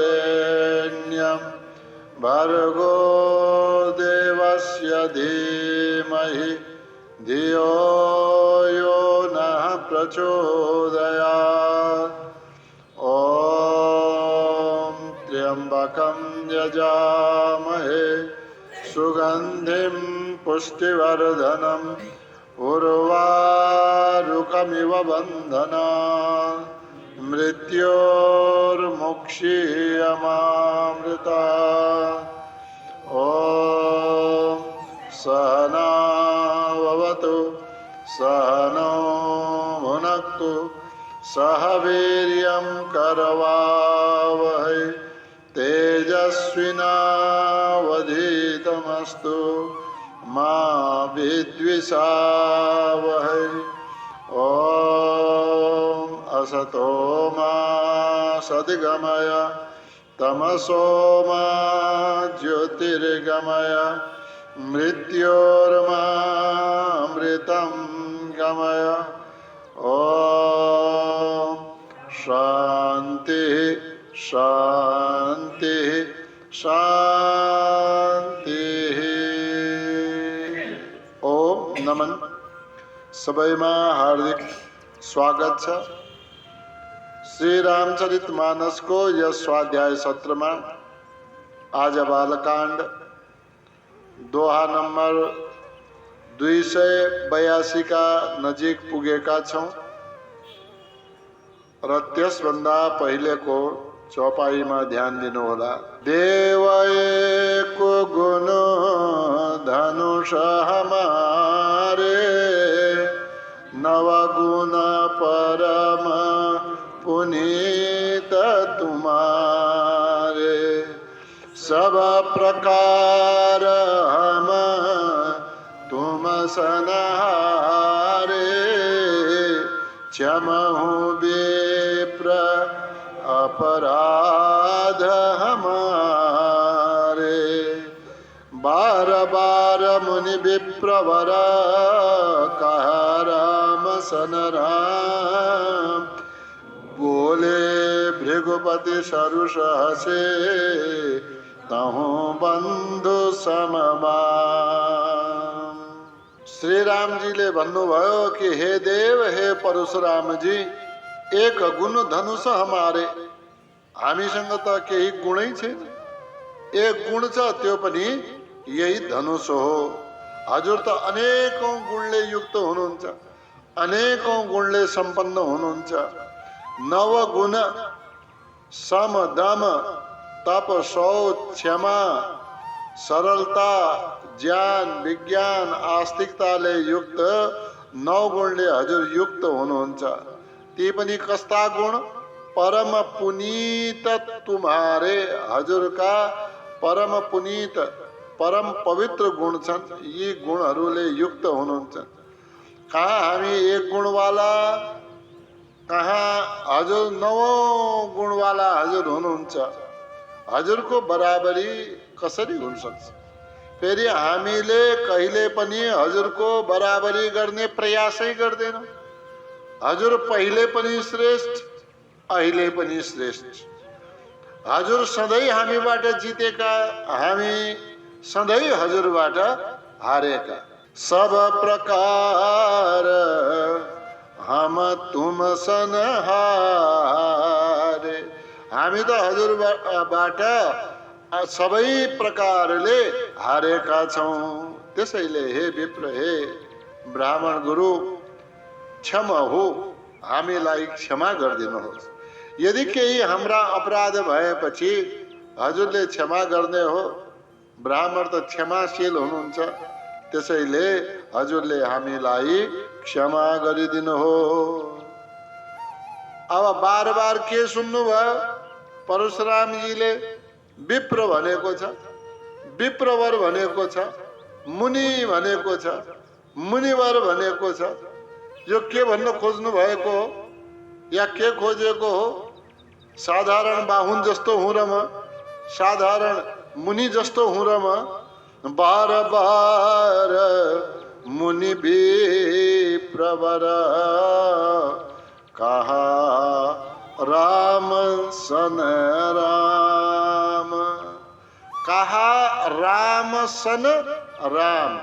तत्सवितुर्वरेण्यं भर्गो देवस्य धीमहि धियो यो नः प्रचोदयात्। ॐ त्र्यम्बकं यजामहे सुगन्धिं पुष्टिवर्धनम् उर्वारुकमिव बन्धनात् मृत्योर्मुक्षीयमामृता। ॐ सहना भवतु सहनौ भुनक्तु सह वीर्यं करवावहै तेजस्विनावधीतमस्तु मा विद्विषावहै। ॐ असतो मा सद्गमय तमसो मा ज्योतिर्गमय मृत्योर्मामृतं गमय। ॐ शांति शांति शांति। ओम नमन। सबैमा हार्दिक स्वागत छ। श्री रामचरितमानस को यस स्वाध्याय सत्र में आज बालकांड दोहा नंबर 282 का नजिक पुगेका छौं र त्यसभन्दा पहिलेको चौपाईमा ध्यान दिनुहोला। देव एक गुण धनुष हमारे नवगुण परम पुनीत तुम्हारे सब प्रकार हम तुम सनहारे क्षमहु विप्र अपराध हमारे। बार बार मुनि विप्रवर कह राम सन राम बोले भृगुपति सरु सहसे तहु बंधु सममान। श्री राम जी ले भन्नुभयो कि हे देव हे परशुराम जी एक गुण धनुष हमारे हामीसँग त केही गुणै छैन। एक गुण छ त्यो पनि यही धनुष हो। हजुर त अनेकौं गुणले युक्त हुनुहुन्छ, अनेकौं गुणले सम्पन्न हुनुहुन्छ। नव गुण सम दम तप शौच क्षमा सरलता ज्ञान विज्ञान आस्तिकताले युक्त 9 गुणले हजुर युक्त हुनुहुन्छ। ती पनि कस्ता गुण? परम पुनीत तुम्हारे हजुरका परम पुनीत परम पवित्र गुण छन्। यी गुणहरूले युक्त हुनुहुन्छ। कहाँ हामी एक गुणवाला, कहाँ हजुर 9 गुणवाला हजुर हुनुहुन्छ। हजुरको बराबरी कसरी हुन सक्छ? फेरि हामीले कहिले पनि हजुरको बराबरी गर्ने प्रयासै गर्दैनौँ। हजुर पहिले पनि श्रेष्ठ, अहिले पनि श्रेष्ठ। हजुर सधैँ हामीबाट जितेका, हामी सधैँ हजुरबाट हारेका। सब प्रकार हम तुम सनहारे हामी त हजुरबाट सबै प्रकारले हारेका छौं। त्यसैले हे विप्र हे ब्राह्मण गुरु क्षम हो, हामीलाई क्षमा गरिदिनुहोस्। यदि केही हाम्रा अपराध भएपछि हजुरले क्षमा गर्ने हो। ब्राह्मण त क्षमाशील हुनुहुन्छ। त्यसैले हजुरले हामीलाई क्षमा गरिदिनुहोस्। अब बार बार के सुन्नुभयो? परशुरामजीले विप्र भनेको छ, विप्रवर भनेको छ, मुनि भनेको छ, मुनिवर भनेको छ। यो के भन्न खोज्नु भएको हो या के खोजेको हो? साधारण बाहुन जस्तो हुँ र म, साधारण मुनि जस्तो हुँ र म? बार बार मुनि विप्रवर कहा राम सन राम, कहा राम सन राम।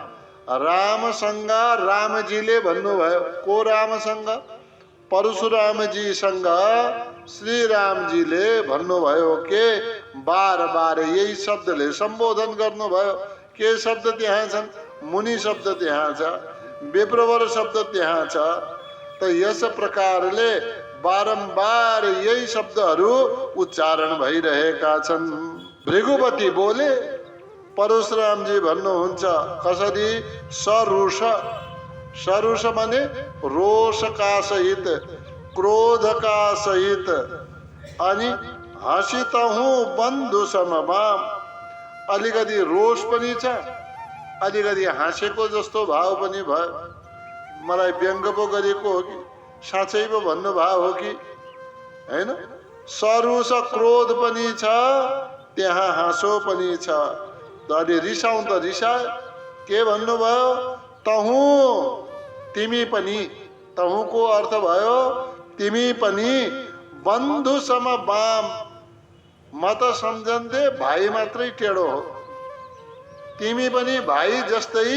रामसँग रामजीले भन्नुभयो। को रामसँग? परशुरामजीसँग श्रीरामजीले भन्नुभयो के बार बार यही शब्दले सम्बोधन गर्नुभयो। के शब्द त्यहाँ छन्? मुनि शब्द त्यहाँ छ, विप्रवर शब्द त्यहाँ छ। त यस प्रकारले बारम्बार यही शब्दहरू उच्चारण भइरहेका छन्। भृगुपति बोले, परशुरामजी भन्नुहुन्छ कसरी? सरुष, सरुष माने रोषका सहित, क्रोधका सहित, अनि हसितहु बन्धु समबाम। अलिकति रोष पनि छ, अलिकति हाँसेको जस्तो भाव पनि भयो। मलाई व्यङ्ग पो गरेको हो कि साँच्चै पो भन्नुभयो हो कि हैन? सरुष क्रोध पनि छ, त्यहाँ हाँसो पनि छ। अलि रिसाउँ त रिसाए। के भन्नुभयो? तहु, तिमी पनि। तहुको अर्थ भयो तिमी पनि। बन्धु सम बाम, म त सम्झन्थे भाइ मात्रै टेढो हो, तिमी पनि भाइ जस्तै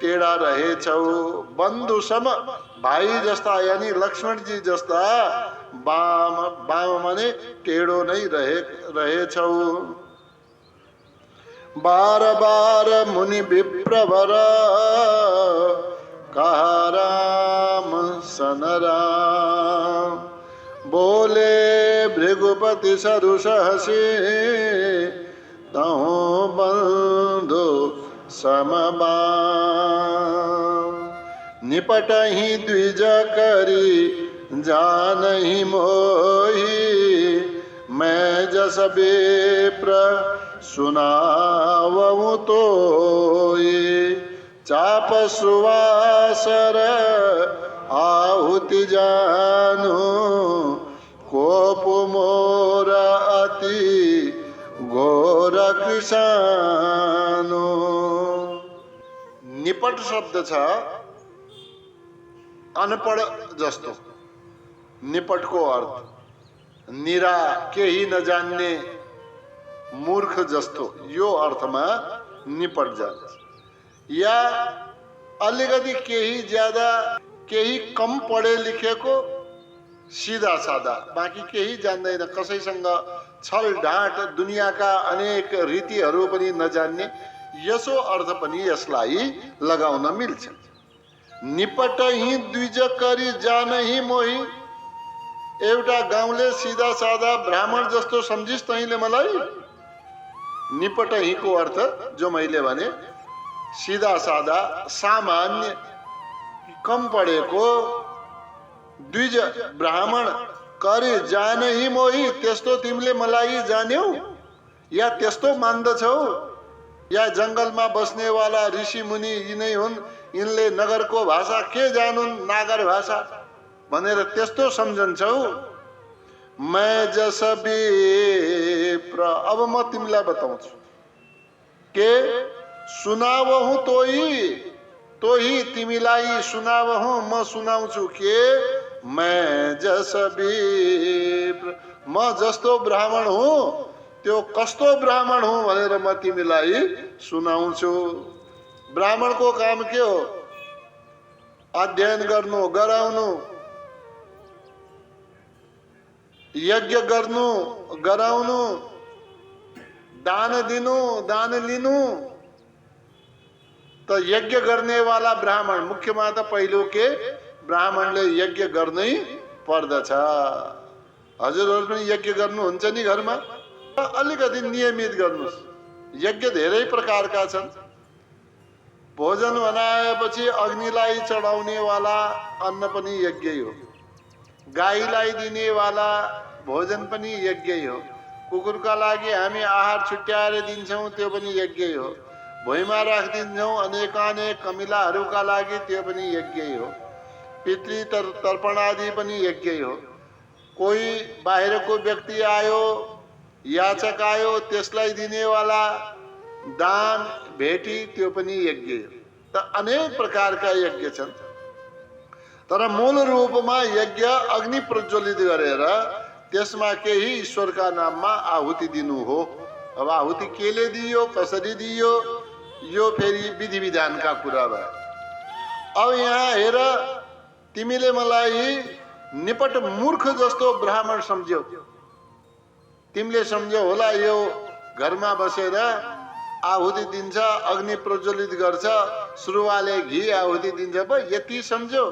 टेढा रहेछौ। बन्धु सम, भाइ जस्ता यानी लक्ष्मणजी जस्ता। बाम, बाम माने टेढो नै रहेछौ। बार बार मुनि विप्रवर कहा राम सन राम। बोले भृगुपति सरुष हसी, तहु बंधु समबाम। निपटहि द्विज करी जानहि मोहि, मैं जस विप्र सुनावहु तोहि। चाप सुवासर आहुति जानु, कोप मोर अति घोर कृषानु। निपट शब्द छ अनपढ जस्तो। निपटको अर्थ निरा, केही नजान्ने, मूर्ख जस्तो, यो अर्थमा निपट जान्छ। या अलिकति केही ज्यादा, केही कम पढे लेखेको, सिधा सादा, बाँकी केही जान्दैन, कसैसँग छल ढाँट, दुनियाँका अनेक रीतिहरू पनि नजान्ने, यसो अर्थ पनि यसलाई लगाउन मिल्छ। निपटहि द्विज करी जानहि मोहि। एउटा गाउँले सिधा सादा ब्राह्मण जस्तो सम्झिस् तैँले मलाई? निपटहिको अर्थ जो मैले भने सिधा सादा, सामान्य, कम पढेको, द्विज ब्राह्मण करी जानहि मोहि। त्यस्तो तिमीले मलाई जान्यौ या त्यस्तो मान्दछौ? या जङ्गलमा बस्नेवाला ऋषि मुनि यिनै हुन्, यिनले नगरको भाषा के जानुन्, नागर भाषा भनेर त्यस्तो सम्झन्छौ? मैं जस विप्र, अब म तिमीलाई बताउँछु के सुनावहु तोही, तोही तिमीलाई सुनावहु, म सुनाउँछु के मैं जस विप्र, म जस्तो ब्राह्मण हुँ त्यो कस्तो ब्राह्मण हुँ भनेर म तिमीलाई सुनाउँछु। ब्राह्मणको काम के हो? अध्ययन गर्नु, गराउनु, यज्ञ गर्नु, गराउनु, दान दिनु, दान लिनु। त यज्ञ गर्नेवाला ब्राह्मण, मुख्यमा त पहिलो के ब्राह्मणले यज्ञ गर्नै पर्दछ। हजुरहरू पनि यज्ञ गर्नुहुन्छ नि घरमा? अलिकति नियमित गर्नुस्। यज्ञ धेरै प्रकारका छन्। भोजन बनाएपछि अग्निलाई चढाउने वाला अन्न पनि यज्ञै हो। गाईलाई दिनेवाला भोजन पनि यज्ञै हो। कुकुरका लागि हामी आहार छुट्याएर दिन्छौँ, त्यो पनि यज्ञै हो। भुइँमा राखिदिन्छौँ अनेकानेक कमिलाहरूका लागि, त्यो पनि यज्ञै हो। पितृ तर्पण आदि पनि यज्ञै हो। कोही बाहिरको व्यक्ति आयो, याचक आयो, त्यसलाई दिनेवाला दान भेटी, त्यो पनि यज्ञ हो। त अनेक प्रकारका यज्ञ छन्, तर मूल रूपमा यज्ञ अग्नि प्रज्वलित गरेर त्यसमा केही ईश्वरका नाममा आहुति दिनु हो। अब आहुति केले दियो, कसरी दियो, यो फेरि विधि विधानका कुरा भयो। अब यहाँ हेर, तिमीले मलाई निपट मूर्ख जस्तो ब्राह्मण सम्झ्यौ। तिमीले सम्झ्यौ होला यो घरमा बसेर आहुति दिन्छ, अग्नि प्रज्वलित गर्छ, सुरुवाले घी आहुति दिन्छ, यति सम्झ्यौ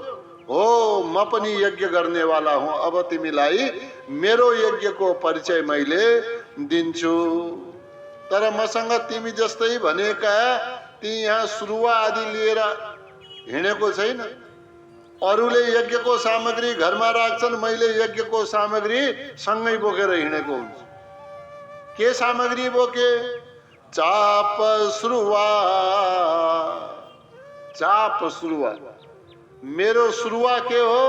हो। म पनि यज्ञ गर्नेवाला हुँ, अब तिमीलाई मेरो यज्ञको परिचय मैले दिन्छु। तर मसँग तिमी जस्तै भनेका ती यहाँ सुरुवा आदि लिएर हिँडेको छैन। अरूले यज्ञको सामग्री घरमा राख्छन्, मैले यज्ञको सामग्री सँगै बोकेर हिँडेको हुन्छु। के सामग्री बोके? चाप सुरुवा। चाप सुरुवा। मेरो सुरुवा के हो?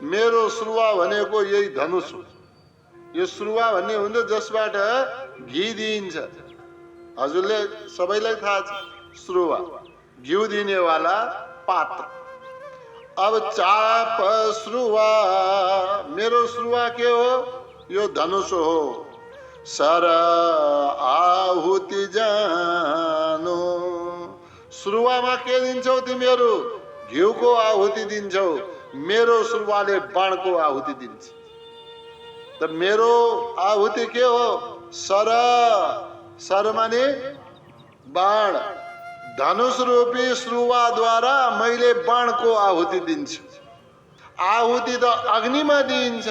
मेरो सुरुवा भनेको यही धनुष हो। यो सुरुवा भन्ने हुन्छ जसबाट घी दिइन्छ। हजुरले सबैलाई थाहा छ, सुरुवा घिउ दिनेवाला पात्र। अब चाप सुरुवा, मेरो सुरुवा के हो? यो धनुष हो। सर आहुति जानो। सुरुवामा के दिन्छौ तिमीहरू? घिउको आहुति दिन्छौ। मेरो सुरुवाले बाणको आहुति दिन्छ। त मेरो आहुति के हो? सर। सर माने बाण। धनुष रूपी सुरुवाद्वारा मैले बाणको आहुति दिन्छु। आहुति त अग्निमा दिइन्छ।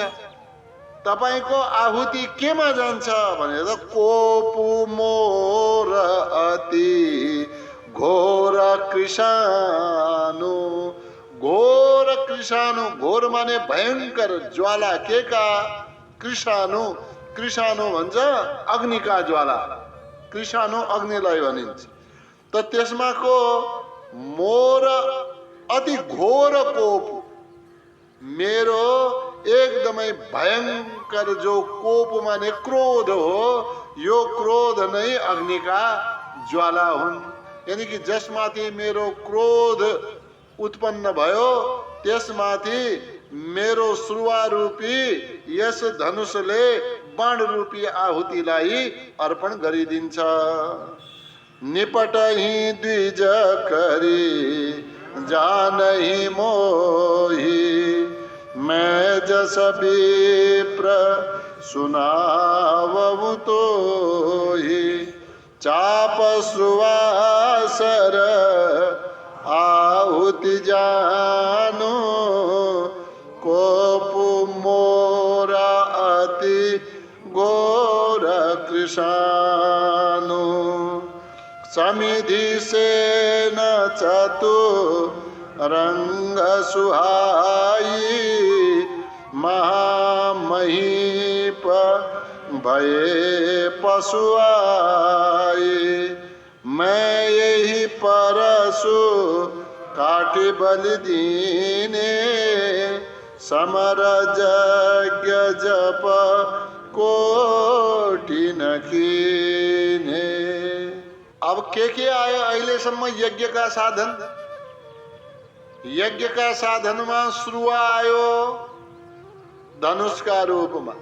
तपाईको आहुति केमा जान्छ भनेर कोपु मोर अति घोर कृषाणु। घोर कृषाणु, घोर माने भयंकर ज्वाला। के का? कृषाणु। कृषाणु भन्छ अग्निका ज्वाला। कृषाणु अग्निलाई भनिन्छ। त त्यसमा को मोर अति घोर कोप, मेरो एकदमै भयंकर जो कोप माने क्रोध हो, यो क्रोध नै अग्निका ज्वाला हुन्। यानी कि जसमाथि मेरो क्रोध उत्पन्न भयो त्यसमाथि मेरो सुरुवा रूपी यस धनुषले बाण रूपी आहुतिलाई अर्पण गरिदिन्छ। निपटहि द्विज करी जानहि मोहि, मैं जस विप्र सुनावहु तोहि। चाप सुवासर आहुति जानो, कोपु मोरा अति घोर कृषाणु। समिधि से न चतु रंग सुहाई, महामहीप भये पशुआई। मैं यही परशु काटि बलि दीने, समर यज्ञ जप कोटि न कीने। अब के आयो अहिलेसम्म यज्ञका साधन? यज्ञका साधनमा सुरुवा आयो धनुषका रूपमा,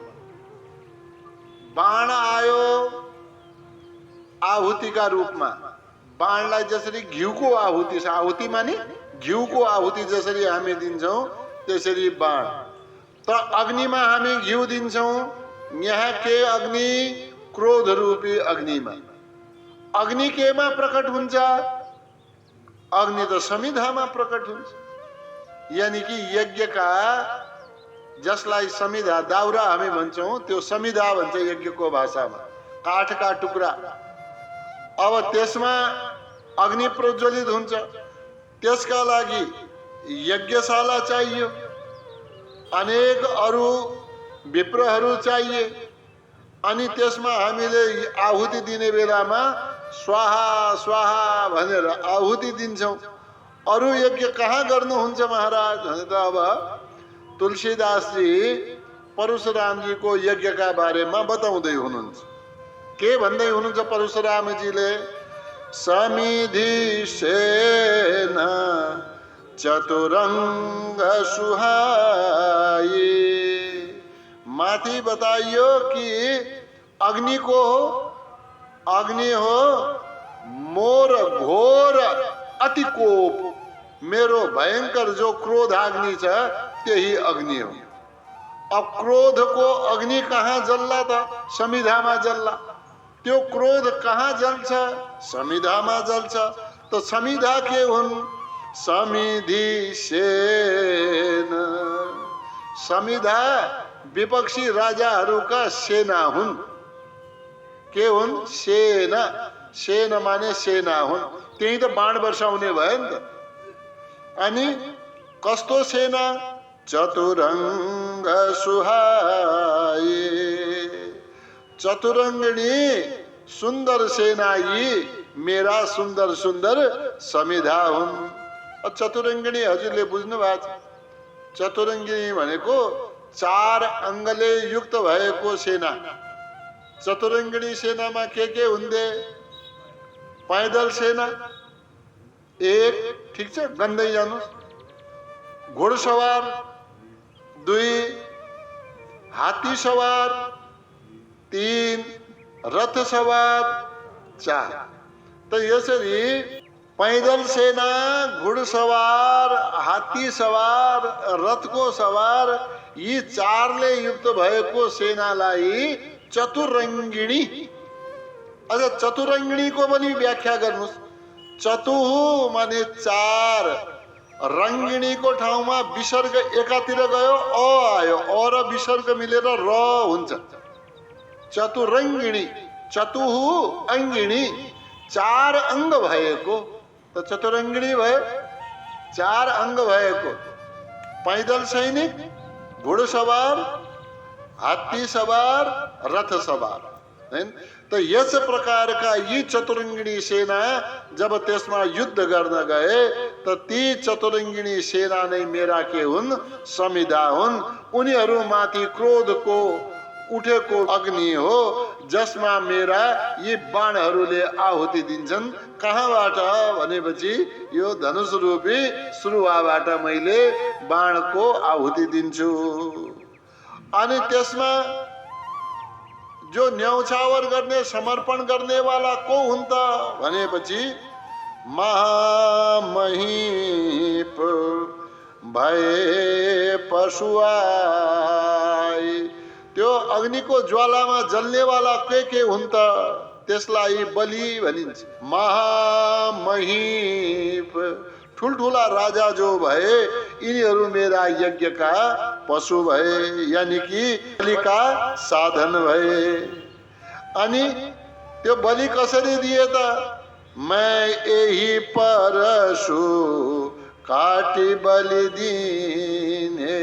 बाण आयो आहुतिका रूपमा। बाणलाई जसरी घिउको आहुति छ, आहुति माने घिउको आहुति जसरी हामी दिन्छौं त्यसरी बाण। त अग्निमा हामी घिउ दिन्छौं। यहाँ के अग्नि? क्रोध रूपी अग्निमा। अग्नि केमा प्रकट हुन्छ? अग्नि त समिधामा प्रकट हुन्छ। यानी कि यज्ञका, जसलाई समिधा दाउरा हामी भन्छौं, त्यो समिधा भन्छ यज्ञको भाषामा, काठका टुक्रा। अब त्यसमा अग्नि प्रज्वलित हुन्छ। त्यसका लागि यज्ञशाला चाहियो। अनेक अरू विप्रहरू चाहिए। अनि त्यसमा हामीले आहुति दिने बेलामा स्वाहा स्वाहा भनेर आहुति दिन्छौँ। अरू यज्ञ कहाँ गर्नुहुन्छ महाराज भने त अब तुलसीदासजी परशुरामजीको यज्ञका बारेमा बताउँदै हुनुहुन्छ। के भन्दै हुनुहुन्छ परशुरामजीले? समिधि सेन चतुरंग सुहाई। माथि बताइयो कि अग्नि को अग्नि हो मोर घोर अति कोप, मेरो भयंकर जो क्रोध अग्नि छ त्यही अग्नि हो। अब क्रोध को अग्नि कहाँ जल्ला त? समिधामा जल्ला। त्यो क्रोध कहाँ जल्छ? समिधामा जल्छ। तो समिधा के हुन्? समिधि सेन। समिधा विपक्षी राजाहरूका सेना हुन्। के हुन्? सेना। सेना माने सेना हुन्। त्यही त बाण वर्षाउने भयो नि त। अनि कस्तो सेना? चतुरंग सुहाई। चतुरंगिणी सुंदर सेना यी मेरा सुंदर सुंदर समिधा हुन्। चतुरंगिणी हजुरले बुझ्नु भएको छ। चतुरंगिणी भनेको 4 अंगले युक्त भएको सेना। चतुरंगिणी सेनामा के हुन्थे? पैदल सेना 1, ठीक छ, गन्दै जानुस्। घोडसवार 2, हात्ती सवार 3, रथ सवार 4। तो यसरी पैदल सेना, घोडसवार, हात्ती सवार, रथको सवार यी 4ले युक्त भएको सेनालाई चतुरंगिणी। अझ चतुरंगिणीको पनि व्याख्या गर्नुस्। चतुहु माने 4, रंगिणीको ठाउँमा विसर्ग एकातिर गयो अ आयो, अ र विसर्ग मिलेर र हुन्छ। चतुरंगिणी, चतुहु अंगिणी, 4 अंग भएको त चतुरंगिणी भयो। 4 अंग भएको पैदल सैनिक, घोडसवार, हात्ती सवार, रथ सवार। तो यस प्रकारका यी चतुरंगिणी सेना जब त्यसमा युद्ध गर्न गए त ती चतुरंगिणी सेना नै मेरा के हुन्? समिधा हुन्। उनीहरूमाथि क्रोधको उठेको अग्नि हो जसमा मेरा यी बाणहरूले आहुति दिन्छन्। कहाँबाट भनेपछि यो धनुष रूपी सुरुवाबाट मैले बाणको आहुति दिन्छु। अनि त्यसमा जो न्यौछावर गर्ने, समर्पण गर्ने वाला को हुन् त भनेपछि महामहिप भए पशुआई। त्यो अग्निको ज्वालामा जल्ने वाला के हुन् त? त्यसलाई बलि भनिन्छ। महामहिप ठुलठुला राजा जो भए यिनीहरू मेरा यज्ञका पशु भए, यानी कि बलिका साधन भए। अनि त्यो बलि कसरी दिए त? मैं यही परशु काटी बलि दिने।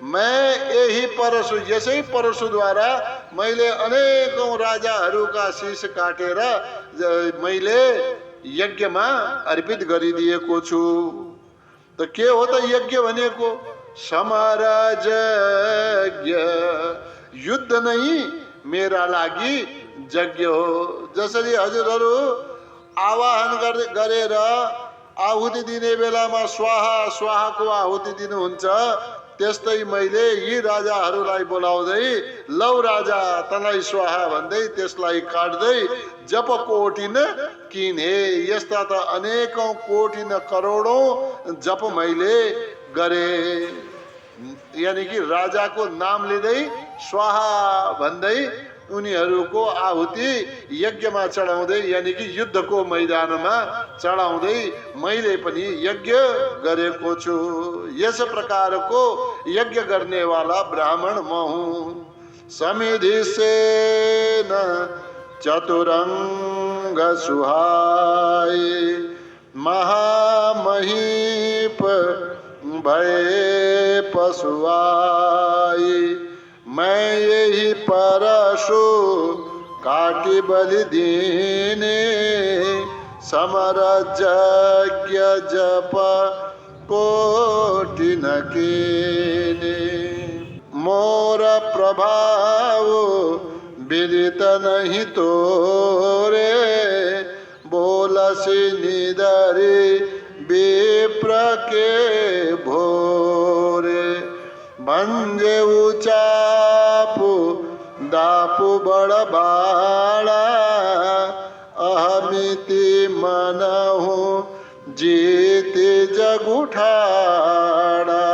मैं यही परशु, यसै परशुद्वारा मैले अनेकौं राजाहरूका शीश काटेर मैले यज्ञमा अर्पित गरिदिएको छु। त के हो त यज्ञ भनेको? समरज यज्ञ, युद्ध नै मेरा लागि यज्ञ हो। जसरी हजुरहरू आवाहन गरेर आहुति दिने बेलामा स्वाहा स्वाहाको आहुति दिनुहुन्छ, त्यस्तै मैले यी राजाहरूलाई बोलाउँदै लौ राजा तँलाई स्वाहा भन्दै त्यसलाई काट्दै जप कोटिन किने। यस्ता त अनेकौं कोटि न करोडौं जप मैले गरे। यानी कि राजाको नाम लिँदै स्वाहा भन्दै उनीहरूको आहुति यज्ञमा चढाउँदै, यानी कि युद्धको मैदानमा चढाउँदै मैले पनि यज्ञ गरेको छु। यस प्रकारको यज्ञ गर्ने वाला ब्राह्मण म हुँ। समिधि सेन चतुरंग सुहाई, महामहिप भए पशुआई, मैं यही परशु काटी बलि दीने, समर यज्ञ जप कोटि न कीने। मोर प्रभाव विदित नहीं तोरे, बोलसी निदरी विप्र के भोरे। भंजे चापु दापु बड़ बाड़ा, अहमिति मनहु जीति जग उठाड़ा।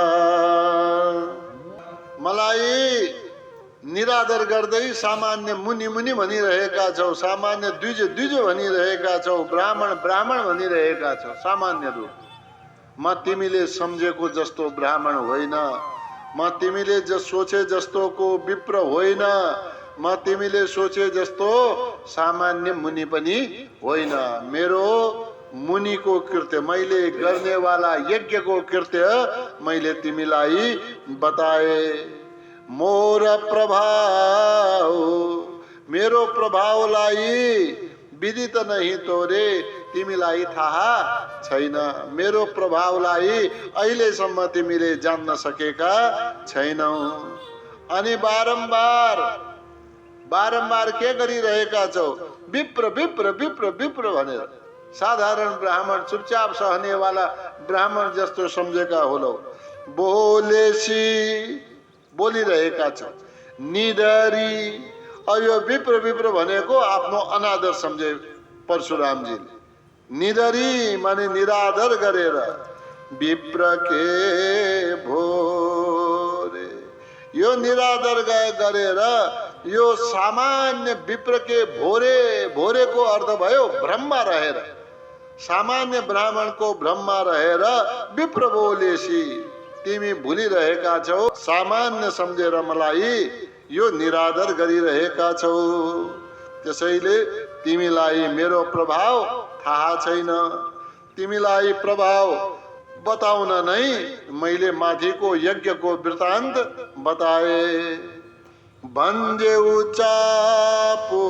मलाई निरादर गर्दै सामान्य मुनि मुनि भनिरहेका छौ, सामान्य द्विज द्विज भनिरहेका छौ, ब्राह्मण ब्राह्मण भनिरहेका छौ। सामान्य रूप म तिमीले सम्झेको जस्तो ब्राह्मण होइन, म तिमीले सोचे जस्तोको विप्र होइन, म तिमीले सोचे जस्तो सामान्य मुनि पनि होइन। मेरो मुनिको कृत्य, मैले गर्नेवाला यज्ञको कृत्य मैले तिमीलाई बताए। मोर प्रभाव, मेरो प्रभावलाई विदित नहीं तोरे, तिमीलाई थाहा छैन। मेरो प्रभावलाई अहिलेसम्म तिमीले जान्न सकेका छैनौ। अनि बारम्बार बारम्बार के गरिरहेका छौ? विप्र विप्र विप्र विप्र भनेर। साधारण ब्राह्मण चुपचाप सहनेवाला ब्राह्मण जस्तो सम्झेका होलौ। बोलेसी बोलिरहेका छौ। निदरी, यो विप्र विप्र भनेको आफ्नो अनादर सम्झे परशुरामजीले। निदरी माने निरादर गरेर, विप्र के भोरे, यो निरादर गरेर, यो सामान्य विप्र के भोरे, भोरेको अर्थ भयो ब्रह्म रहेर, सामान्य ब्राह्मणको ब्रह्म रहेर विप्र बोलेसी तिमी भुलिरहेका छौ, सामान्य सम्झेर मलाई यो निरादर गरिरहेका छौ। त्यसैले तिमीलाई मेरो प्रभाव थाहा छैन। तिमीलाई प्रभाव बताउन नै मैले माथिको यज्ञको वृत्तान्त बताए। भन्जेउ चापु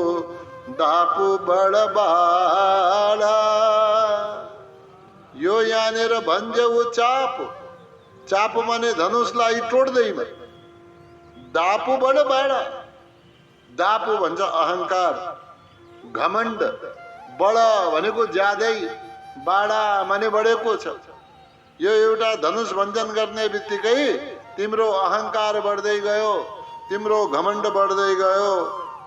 दापु बडबाडा, यो यहाँनिर भन्जेउ चापु, चापु माने धनुषलाई तोड्दैमा, दापु बडबाडा, दापु भन्छ अहंकार घमण्ड, बड भनेको ज्यादै, बाडा माने बढेको छ। यो एउटा धनुष भञ्जन गर्ने बित्तिकै तिम्रो अहंकार बढ्दै गयो, तिम्रो घमण्ड बढ्दै गयो।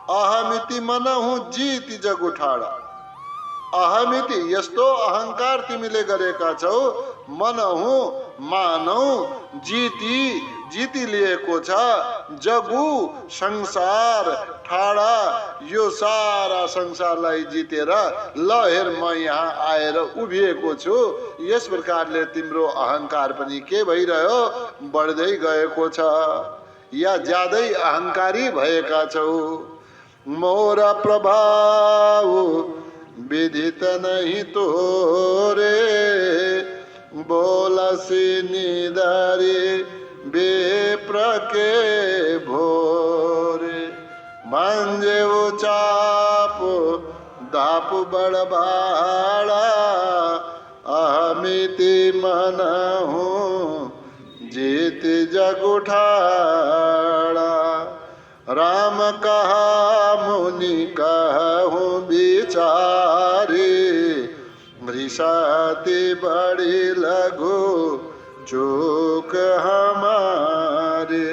अहमिति मनहु जीति जग उठाडा, अहमिति यस्तो अहंकार तिमीले गरेका छौ, मनहु मानौ जीति जीति लिएको छ, जगु संसार ठाडा, यो सारा संसारलाई जितेर ल हेर म यहाँ आएर उभिएको छु। यस प्रकारले तिम्रो अहंकार पनि के भइरह्यो? बढ्दै गएको छ, या ज्यादै अहंकारी भएका छौ। मोर प्रभाव विदित नहीं तोरे, बोलसी निदरी विप्र के भोरे। मांजेउ चापु दापु बडबाडा, अहमिति मनहु जीति जग उठाडा। राम कहा मुनि कहूँ विचारी, मृषाति बड़ी लघु चूक हमारे।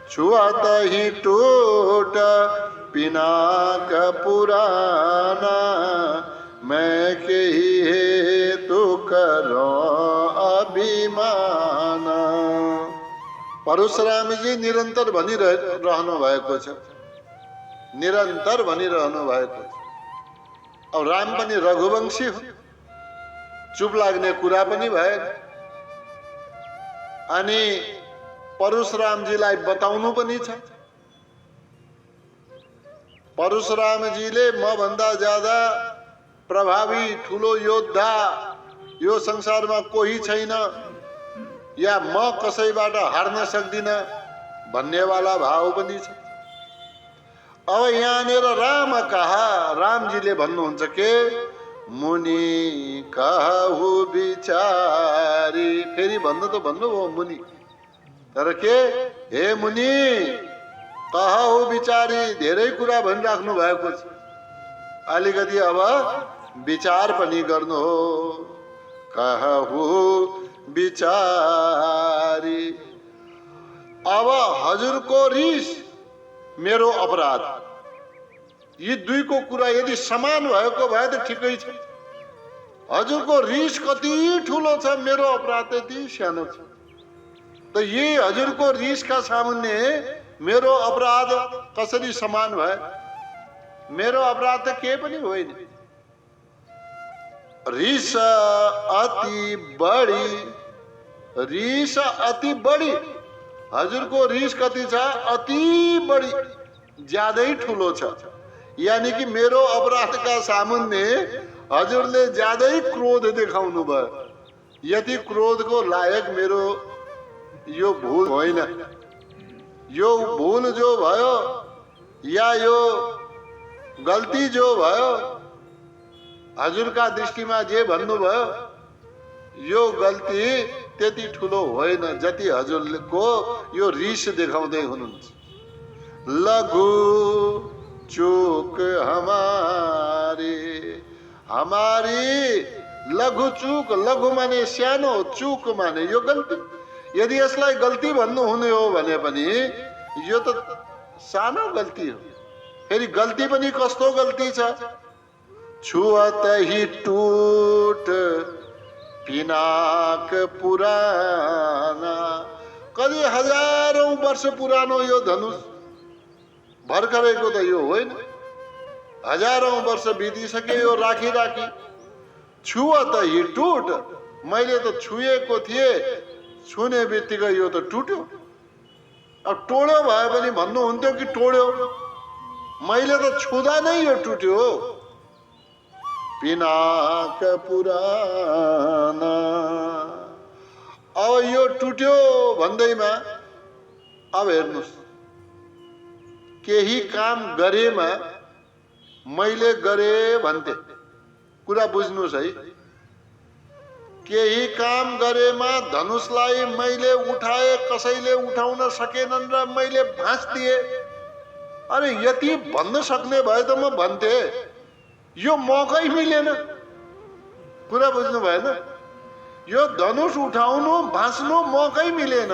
छुआत ही टूट पिनाक पुराना, मैं के ही हेतु करो अभिमाना। परशुराम जी निरन्तर भनिरहनु भएको छ, निरन्तर भनिरहनु भएको छ। अब राम पनि रघुवंशी हो, चुप लाग्ने कुरा पनि भएन। अनि परशुरामजीलाई बताउनु पनि छ। परशुरामजीले म भन्दा ज्यादा प्रभावी ठुलो योद्धा यो संसारमा कोही छैन, या म कसैबाट हार्न सक्दिन भन्नेवाला भाव पनि छ। अब यहाँनिर राम कहा, रामजीले भन्नुहुन्छ के मुनि कहु विचारी, फेरि भन्नु त भन्नुभयो मुनि, तर के हे मुनि कहु विचारी, धेरै कुरा भनिराख्नु भएको छ, अलिकति अब विचार पनि गर्नु हो। कहु विचारी, अब हजुरको रिस मेरो अपराध, यी दुईको कुरा यदि समान भएको भए त ठिकै छ। हजुरको रिस कति ठुलो छ, मेरो अपराध त्यति सानो छ। त यही हजुरको रिसका सामुन्ने मेरो अपराध कसरी समान भए? मेरो अपराध त केही पनि होइन। रिस अति बढी, रिस अति बढी, हजुरको रिस कति छ? अति बढी, ज्यादै ठुलो छ। यानी कि मेरो अपराधका सामुन्ने हजुरले ज्यादै क्रोध देखाउनु भयो। यति क्रोधको लायक मेरो यो भूल होइन। यो भूल जो भयो या यो गल्ती जो भयो, हजुरका दृष्टिमा जे भन्नुभयो यो गल्ती त्यति ठुलो होइन जति हजुरको यो रिस देखाउँदै हुनुहुन्छ। लघु चूक हमारी, हमारी लघु चूक, लघु माने सानो, चूक माने यो गल्ती। यदि यसलाई गल्ती भन्नु हुने हो भने पनि यो त सानो गल्ती हो। फेरि गल्ती पनि कस्तो गल्ती छ? छुअत ही टूट पिनाक पुराना, कति हजारौं वर्ष पुरानो यो धनुष, भर्खरैको त यो होइन, हजारौं वर्ष बितिसके यो राखी राखी। छुअत ही टूट, मैले त छुएको थिएँ, छुने बित्तिकै यो त टुट्यो। अब टोड्यो भए पनि भन्नुहुन्थ्यो कि टोड्यो, मैले त छुँदा नै यो टुट्यो। पिनाक पुराना, अब यो टुट्यो भन्दैमा अब हेर्नुहोस्, केही काम गरेमा मैले गरे भन्थे, कुरा बुझ्नुहोस् है। केही काम गरेमा धनुषलाई मैले उठाए, कसैले उठाउन सकेनन् र मैले भाँच्दिए। अरे यति भन्न सक्ने भए त म भन्थे, यो मौकै मिलेन। कुरा बुझ्नु भएन? यो धनुष उठाउनु भाँच्नु मौकै मिलेन।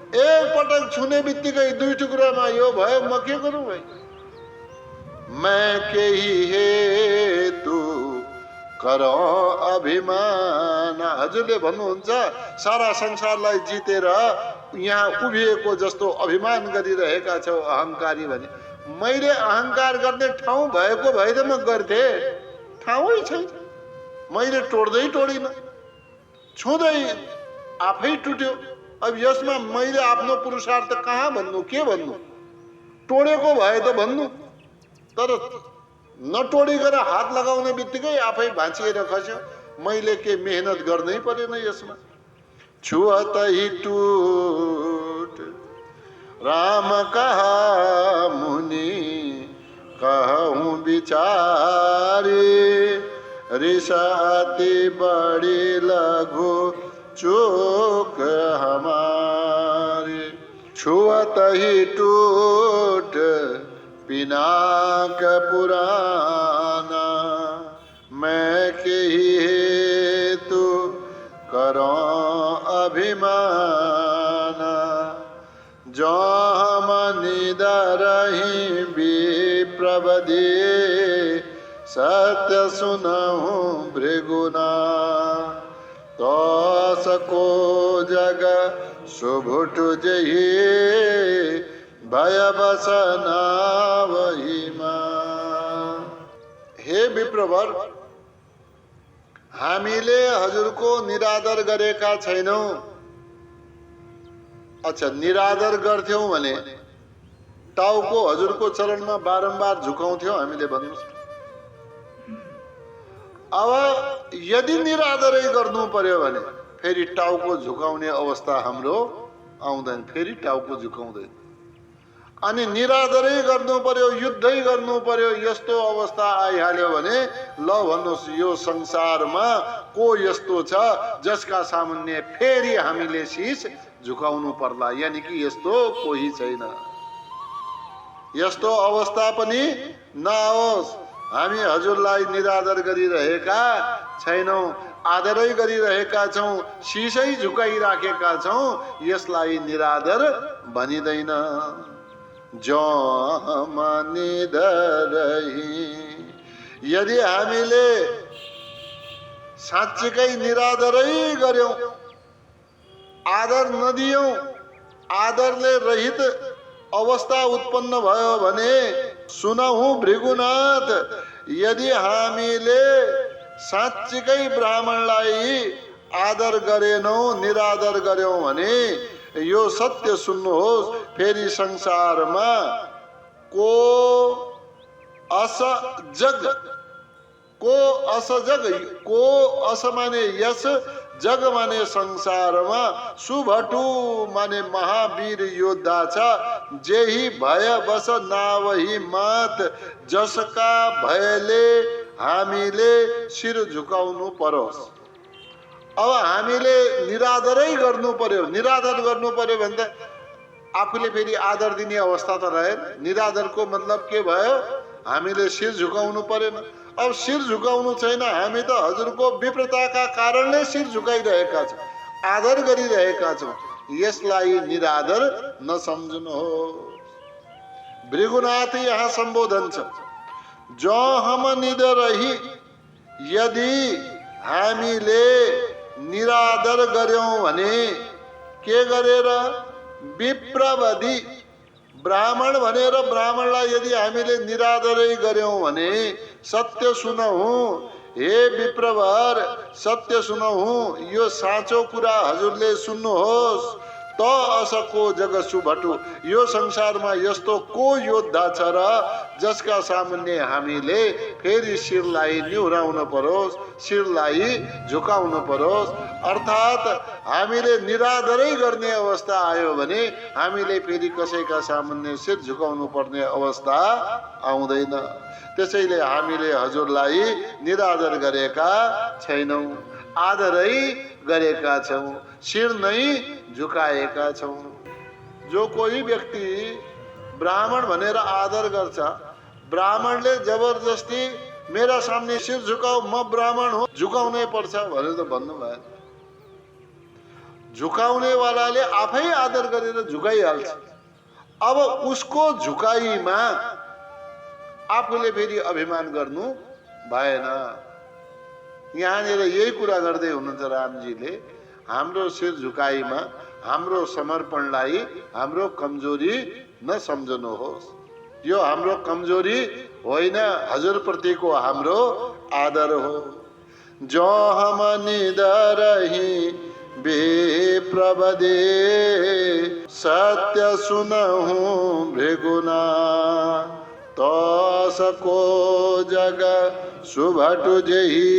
एक पटक छुने बित्तिकै दुई टुक्रामा यो भयो, म के गरौँ भाइ? मैं केही हेतु करो अभिमान, हजुरले भन्नुहुन्छ सारा संसारलाई जितेर यहाँ उभिएको जस्तो अभिमान गरिरहेका छौ अहंकारी भने। मैले अहंकार गर्ने ठाउँ भएको भए त म गर्थे, ठाउँै छैन। मैले तोड्दै तोडिन, छुँदै आफै टुट्यो। अब यसमा मैले आफ्नो पुरुषार्थ कहाँ भन्नु, के भन्नु? तोडेको भए त भन्नु, तर नटोडिकन हात लगाउने बित्तिकै आफै भाँचिएर खस्यो। मैले के मेहनत गर्नै परेन यसमा। छुअत ही टूट राम कहा मुनि कहूँ विचारी, रिसाती बड़ी लघु चूक हमारी। छुअत ही टूट पिनाक पुराना, मैं केही हेतु करो अभिमाना। जो हम निदरहि विप्रवदि, सत्य सुनहु भृगुना। तो सको जग सुभुट जही, भय बसना वही मां। हे विप्रवर, हामीले हजुरको निरादर गरेका छैनौं। अच्छा, निरादर गर्थ्यौं भने टाउको हजुरको चरणमा बारम्बार झुकाउँथ्यौं हामीले, भन्नुहोस्। अब यदि निरादरै गर्नु पर्यो भने फेरि टाउको झुकाउने अवस्था हाम्रो आउँदैन, फेरि टाउको झुकाउँदैन। अनि निरादरै गर्नु पर्यो, युद्धै गर्नु पर्यो, यस्तो अवस्था आइहाल्यो भने ल भन्नुहोस्, यो संसारमा को यस्तो छ जसका सामुन्ने फेरि हामीले शीश झुकाउनु पर्ला? यानि कि यस्तो कोही छैन। यस्तो अवस्था पनि नआओस्। हामी हजुरलाई निरादर गरिरहेका छैनौँ, आदरै गरिरहेका छौँ, शीशै झुकाइराखेका छौँ। यसलाई निरादर भनिँदैन। जो निदरही, यदि हामीले साँच्चीकै निरादरै गर्यौं, आदर नदियौं, आदरले रहित अवस्था उत्पन्न भयो भने, सुनहु भृगुनाथ, यदि हामीले साँच्चीकै ब्राह्मणलाई आदर गरेनौं, निरादर गर्यौं भने यो सत्य सुन्नुहोस्, फेरि संसारमा को असजग, को असजग, को अस माने यस, जग माने संसारमा सुभटु माने महावीर योद्धा छ। जेही भय बस नावही मात, जसका भयले हामीले शिर झुकाउनु परोस्। अब हामीले निरादरै गर्नु पर्यो। निरादर गर्नु पर्यो भने त आफूले फेरि आदर दिने अवस्था त रहेन। निरादरको मतलब के भयो? हामीले शिर झुकाउनु परेन। अब शिर झुकाउनु छैन, हामी त हजुरको विप्रताका कारणले शिर झुकाइरहेका छौँ, आदर गरिरहेका छौँ। यसलाई निरादर नसम्झनुहोस्। भृगुनाथ यहाँ सम्बोधन छ। जो हम निदरही, यदि हामीले निरादर गर्यौं भने, के गरेर? विप्रवधि, ब्राह्मण भनेर ब्राह्मणलाई यदि हामीले निरादरै गर्यौं भने, सत्य सुनहु हे विप्रवर, सत्य सुनहु, यो साँचो कुरा हजुरले सुन्नुहोस्। त असको जग सुभटु, यो संसारमा यस्तो को योद्धा छ र जसका सामुन्ने हामीले फेरि शिरलाई निहुराउन परोस्, शिरलाई झुकाउन परोस्। अर्थात् हामीले निरादरै गर्ने अवस्था आयो भने हामीले फेरि कसैका सामुन्ने शिर झुकाउनु पर्ने अवस्था आउँदैन। त्यसैले हामीले हजुरलाई निरादर गरेका छैनौं, आदरै गरेका छौं, शिर नै झुकाएका छौं। जो कोही व्यक्ति ब्राह्मण भनेर आदर गर्छ, ब्राह्मणले जबरजस्ती मेरा सामने शिर झुकाऊ, म ब्राह्मण हो, झुकाउनै पर्छ भनेर त भन्नु भएन। झुकाउने वालाले आफै आदर गरेर झुकाइहाल्छ। अब उसको झुकाइमा आफूले फेरि अभिमान गर्नु भएन। यहाँनिर यही कुरा गर्दै हुनुहुन्छ रामजीले। हाम्रो शिर झुकाइमा हाम्रो समर्पणलाई हाम्रो कमजोरी नसम्झनुहोस्। यो हाम्रो कमजोरी होइन, हजुरप्रतिको हाम्रो आदर हो। जो हम निदरही विप्रवदे, सत्य सुनहु भृगुना, तसको जग सुभटु जेही,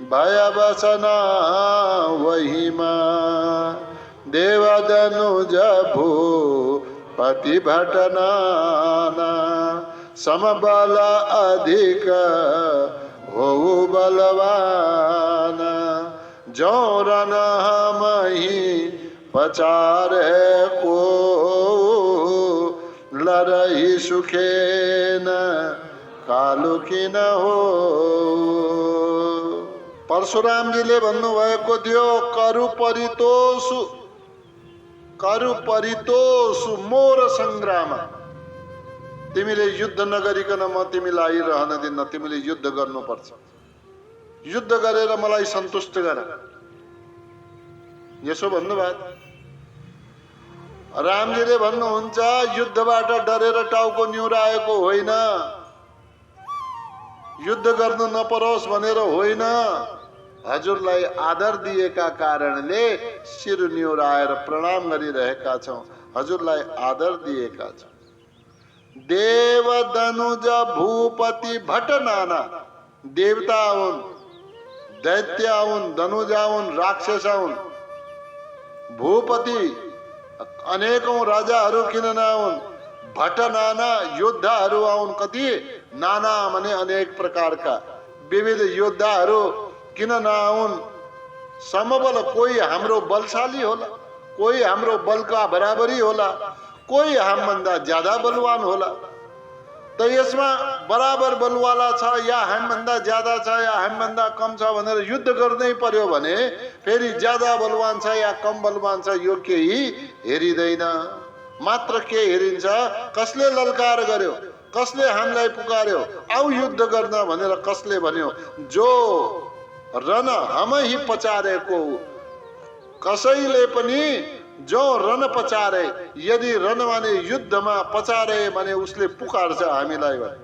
भय बसना वहीमा, देवदनुज भूपति भटनाना, समबल अधिक हो बलवान, जौरन हमही पचारे को, लरही सुखेन कालु किन हो। परशुरामजीले भन्नुभएको थियो, करु परितोषु मोर संग्राम, तिमीले युद्ध नगरिकन म तिमीलाई रहन दिन्न, तिमीले युद्ध गर्नुपर्छ, युद्ध गरेर मलाई सन्तुष्ट गर, यसो भन्नुभयो। रामजीले भन्नुहुन्छ, युद्धबाट डरेर टाउको निहुराएको होइन, युद्ध गर्नु नपरोस् भनेर होइन, हजुरलाई आदर दिएका कारणले शिर निहुराएर प्रणाम गरिरहेका छौं, हजुरलाई आदर दिएका छौं। देवदनुज भूपति भट नाना, देवता हुन्, दैत्य आउन्, धनुज आउन्, राक्षस आउन्, भूपति अनेकौं राजाहरू किन नआउन्, भट नाना योद्धाहरू आउन्, कति नाना माने अनेक प्रकारका विविध योद्धाहरू किन नआउन्, समबल कोही हाम्रो बलशाली होला, कोही हाम्रो बलका बराबरी होला, कोही हामीभन्दा ज्यादा बलवान होला। त यसमा बराबर बलवाला छ या हामीभन्दा ज्यादा छ या हामीभन्दा कम छ भनेर युद्ध गर्नै पर्यो भने फेरि ज्यादा बलवान छ या कम बलवान छ यो केही हेरिँदैन। मात्र के हेरिन्छ, कसले ललकार गर्यो, कसले हामीलाई पुकार्यो, आऊ युद्ध गर्न भनेर कसले भन्यो। जो रन हम ही पचारेको, कसैले पनि जो रन पचारे, यदि रन माने युद्धमा, पचारे माने उसले पुकार्छ हामीलाई भने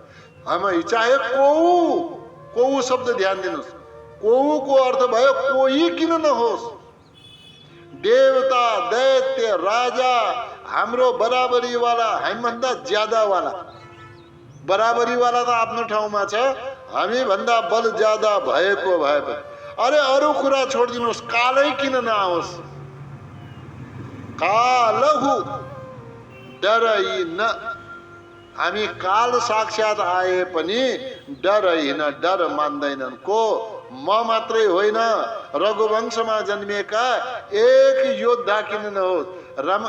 हम ही, चाहे कोऊ शब्द ध्यान दिनुहोस्, कोऊको अर्थ भयो कोही किन नहोस्, देवता दैत्य राजा हाम्रो बराबरी वाला, हामीभन्दा ज्यादा वाला। बराबरी वाला त आफ्नो ठाउँमा छ, हामी भन्दा बल ज्यादा भएको भए पनि। अरे अरू कुरा छोडिदिनुहोस्, कालै किन नआओस्, कालहु डरहिन, हामी काल साक्षात आए पनि डरहिन, डर मान्दैनन्। को? म मात्रै होइन, रघुवंशमा जन्मिएका एक योद्धा किन नहोस्,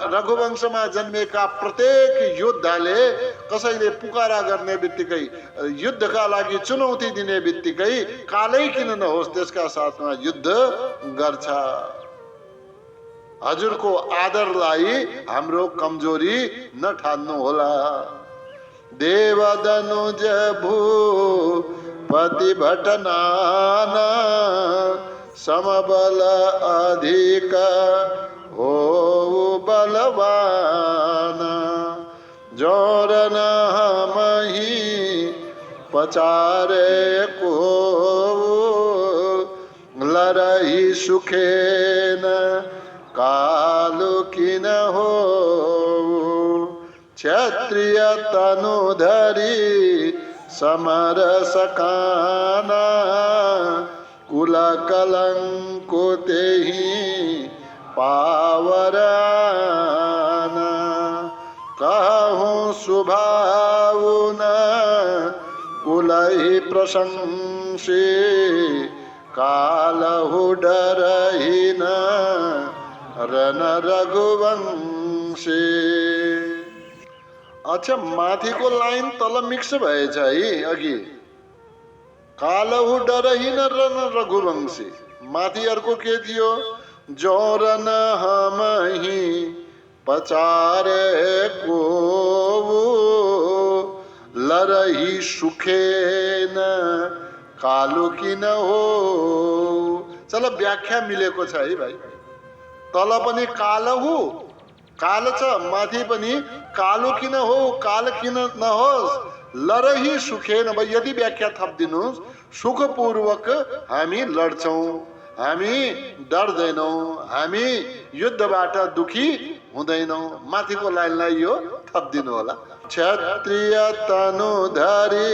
रघुवंशमा जन्मिएका प्रत्येक योद्धाले कसैले पुकारा गर्ने बित्तिकै, युद्धका लागि चुनौती दिने बित्तिकै कालै किन नहोस् त्यसका साथमा युद्ध गर्छ। हजुरको आदरलाई हाम्रो कमजोरी नठान्नु होला। देवदनुज भूपति भट नाना, समबल अधिक हो बलवान, जोरन हमहि पचारे को, लरहि सुखेन कालु किन हो, क्षत्रिय तनु धरि समर सकाना, कुल कलंको तेहि पावराना, कहूँ सुभाव न कुलहि प्रशंसे, कालहु डरहि न रन रघुवंशे। अच्छा, माथिको लाइन तल मिक्स भएछ है अघि, कालहु डरहि न रन रघुवंशे। माथि अर्को के थियो, जोरन हमहि पचारे को, लरहि सुखेन कालु किन हो। चल व्याख्या मिलेको छ है भाइ। तल पनि कालहु काल छ, माथि पनि कालु किन हो, काल किन नहोस्, लरहि सुखेन। यदि व्याख्या थपिदिनुहोस्, सुखपूर्वक हामी लड्छौँ, हामी डर्दैनौँ, हामी युद्धबाट दुखी हुँदैनौँ। माथिको लाइनलाई यो थपिदिनु होला। क्षत्रिय तनु धरि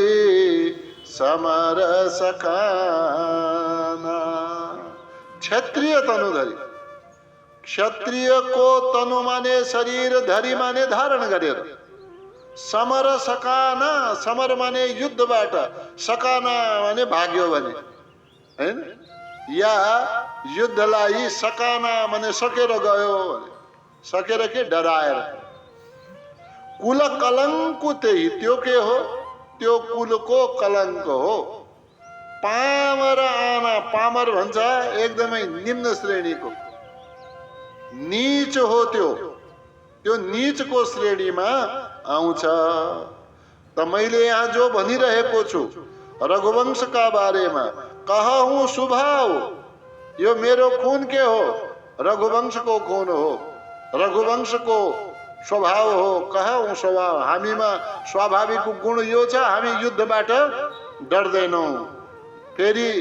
समर सकाना, क्षत्रिय तनु धरि, क्षत्रियको तनु माने शरीर, धरि माने धारण गरेर, समर सकाना, समर माने युद्धबाट, सकाना माने भाग्यो भने हैन, या युद्धलाई सकाना माने सकेर गयो भने, सकेर के डराएर। कुल कलंक त्यही, त्यो के हो, त्यो कुलको कलंक हो। पामर आना, पामर भन्छ एकदमै निम्न श्रेणीको, नीच हो त्यो नीचको श्रेणीमा आउँछ। त मैले यहाँ जो भनिरहेको छु रघुवंशका बारेमा, कहूँ स्वभाव, यो मेरो खून के हो, रघुवंशको खून हो, रघुवंशको स्वभाव हो। कहूँ स्वभाव, हामीमा स्वाभाविक गुण यो छ, हामी युद्धबाट डर्दैनौँ। फेरि